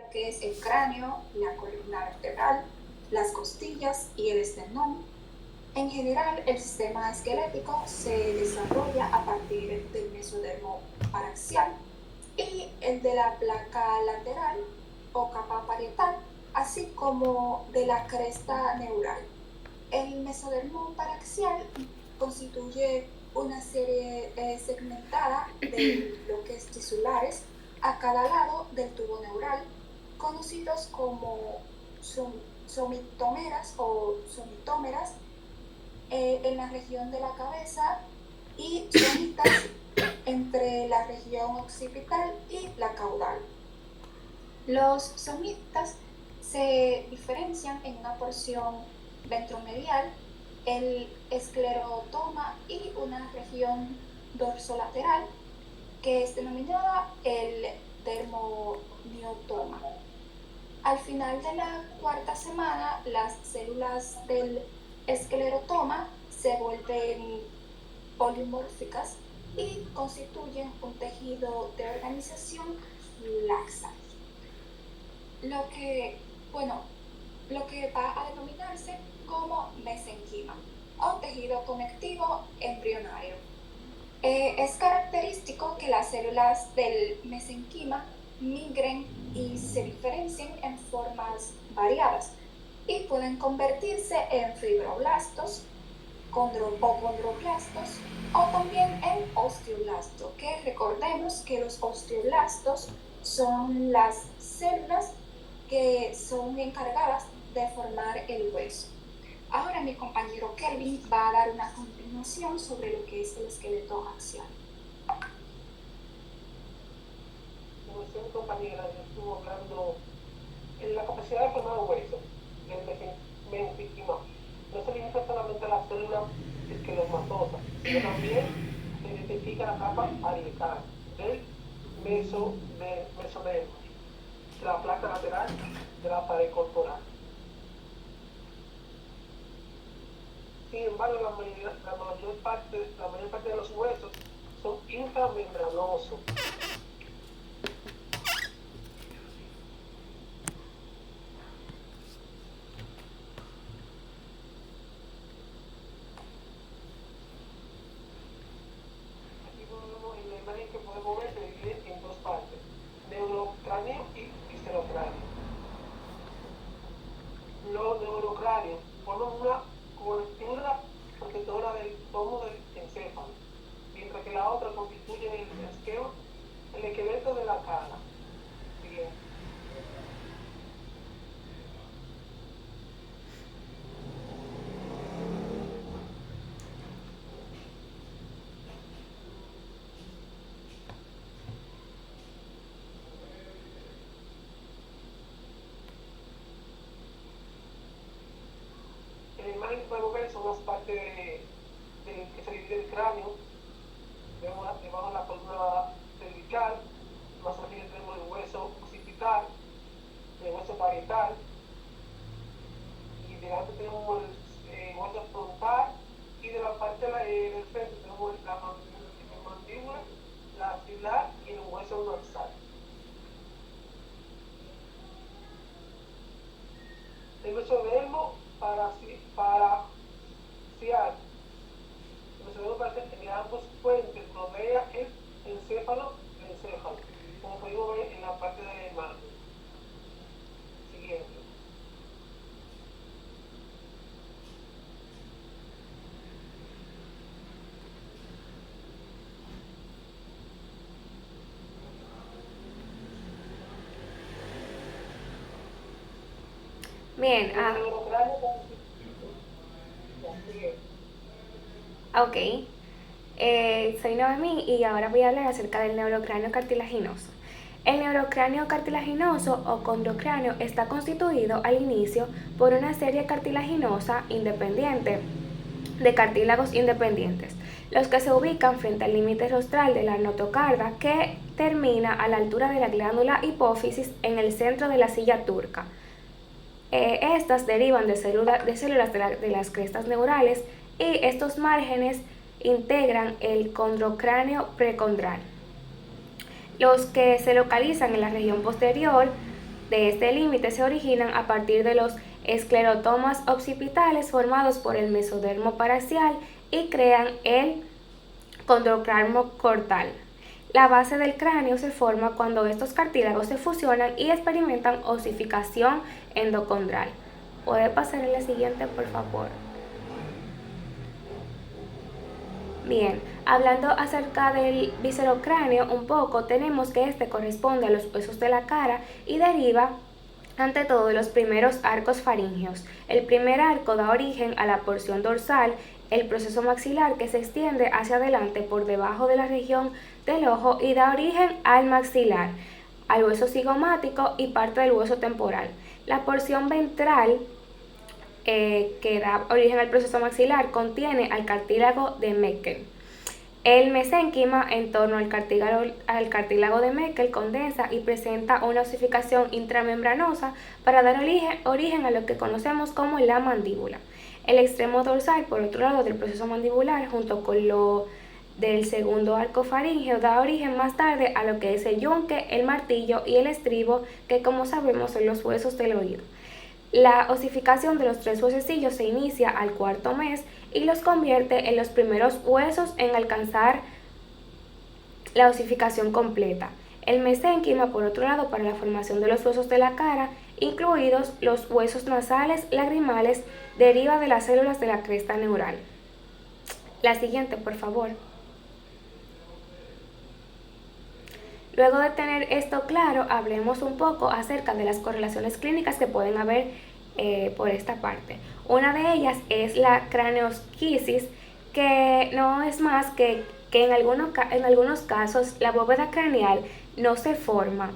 lo que es el cráneo, la columna vertebral, las costillas y el esternón. En general, el sistema esquelético se desarrolla a partir del mesodermo paraxial y el de la placa lateral o capa parietal, así como de la cresta neural. El mesodermo paraxial constituye una serie segmentada de bloques tisulares a cada lado del tubo neural, conocidos como somitómeras o somitómeras en la región de la cabeza y somitas entre la región occipital y la caudal. Los somitas se diferencian en una porción ventromedial, el esclerotoma y una región dorsolateral que es denominada el dermomiotoma. Al final de la cuarta semana, las células del esclerotoma se vuelven polimórficas y constituyen un tejido de organización laxa. Lo que va a denominarse como mesenquima o tejido conectivo embrionario. Es característico que las células del mesenquima migren y se diferencien en formas variadas y pueden convertirse en fibroblastos o condroblastos o también en osteoblastos, que recordemos que los osteoblastos son las células que son encargadas de formar el hueso. Ahora mi compañero Kelvin va a dar una continuación sobre lo que es el esqueleto axial. Como decía mi compañera, yo estuve hablando en la capacidad de formar un hueso del mesenquima. No se limita solamente a las células esquelomatosas, sino también se identifica la capa parietal del mesodermo, de la placa lateral de la pared corporal. Sin embargo, la mayor parte de los huesos son intramembranosos. Aquí podemos, en la imagen que podemos ver, se divide en dos partes: neurocráneo y viscerocráneo. Los neurocráneos forman una cobertura protectora del tomo del encéfalo, mientras que la otra constituye el esqueleto de la cara. Bien. En la imagen que podemos ver son las partes que se divide el cráneo. Vemos debajo de la columna cervical, más arriba tenemos el hueso occipital, el hueso parietal, y delante tenemos el hueso frontal, y de la parte del frente tenemos la mandíbula, la axilar y el hueso dorsal. El mesodermo paraxial. El mesodermo paraxial en ambos puentes rodea el encéfalo, como podemos ver en la parte de la imagen. Siguiente. Bien, El neurocráneo ok. Soy Noemí y ahora voy a hablar acerca del neurocráneo cartilaginoso. El neurocráneo cartilaginoso o condrocráneo está constituido al inicio por una serie cartilaginosa independiente de cartílagos independientes, los que se ubican frente al límite rostral de la notocarda que termina a la altura de la glándula hipófisis en el centro de la silla turca. Estas derivan de células de las crestas neurales y estos márgenes integran el condrocráneo precondral. Los que se localizan en la región posterior de este límite se originan a partir de los esclerotomas occipitales formados por el mesodermo paraxial y crean el condrocráneo cortal. La base del cráneo se forma cuando estos cartílagos se fusionan y experimentan osificación endocondral. ¿Puede pasar a la siguiente, por favor? Bien, hablando acerca del viscerocráneo un poco, tenemos que este corresponde a los huesos de la cara y deriva ante todo de los primeros arcos faríngeos. El primer arco da origen a la porción dorsal, el proceso maxilar que se extiende hacia adelante por debajo de la región del ojo y da origen al maxilar, al hueso cigomático y parte del hueso temporal. La porción ventral que da origen al proceso maxilar contiene al cartílago de Meckel. El mesénquima en torno al cartílago de Meckel condensa y presenta una osificación intramembranosa para dar origen a lo que conocemos como la mandíbula. El extremo dorsal, por otro lado, del proceso mandibular, junto con lo del segundo arco faríngeo, da origen más tarde a lo que es el yunque, el martillo y el estribo, que como sabemos son los huesos del oído. La osificación de los tres huesecillos se inicia al cuarto mes y los convierte en los primeros huesos en alcanzar la osificación completa. El mesénquima, por otro lado, para la formación de los huesos de la cara, incluidos los huesos nasales, lagrimales, deriva de las células de la cresta neural. La siguiente, por favor. Luego de tener esto claro, hablemos un poco acerca de las correlaciones clínicas que pueden haber por esta parte. Una de ellas es la craneosquisis, que no es más que en algunos casos la bóveda craneal no se forma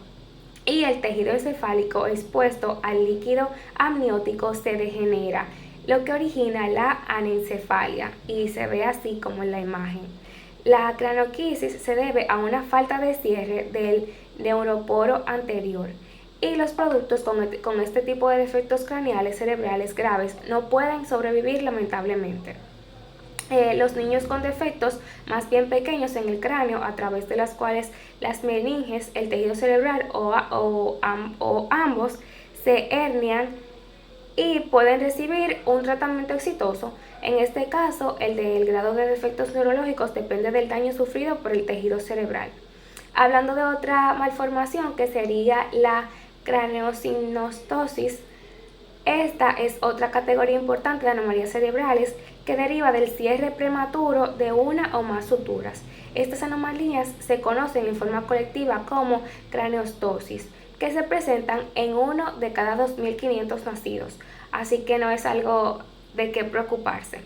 y el tejido encefálico expuesto al líquido amniótico se degenera, lo que origina la anencefalia y se ve así como en la imagen. La craneosquisis se debe a una falta de cierre del neuroporo anterior y los productos con este tipo de defectos craneales cerebrales graves no pueden sobrevivir lamentablemente. Los niños con defectos más bien pequeños en el cráneo, a través de las cuales las meninges, el tejido cerebral o ambos se hernian y pueden recibir un tratamiento exitoso. En este caso, el del grado de defectos neurológicos depende del daño sufrido por el tejido cerebral. Hablando de otra malformación que sería la craneosinostosis, esta es otra categoría importante de anomalías cerebrales que deriva del cierre prematuro de una o más suturas. Estas anomalías se conocen en forma colectiva como craneostosis, que se presentan en 1 de cada 2.500 nacidos, así que no es algo de qué preocuparse.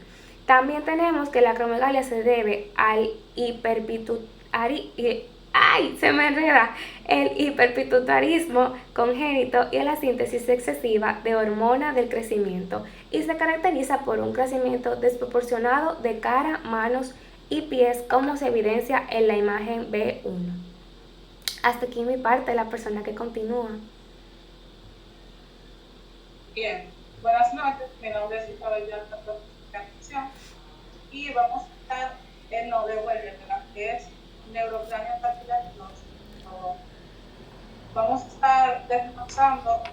También tenemos que la acromegalia se debe al hiperpituitarismo congénito y a la síntesis excesiva de hormona del crecimiento y se caracteriza por un crecimiento desproporcionado de cara, manos y pies, como se evidencia en la imagen B1. Hasta aquí mi parte, la persona que continúa. Bien, buenas noches, mi nombre es Isabel de Alta Profesión y vamos a estar en lo de Welleran, que es neurocráneo cartilaginoso. Vamos a estar desglosando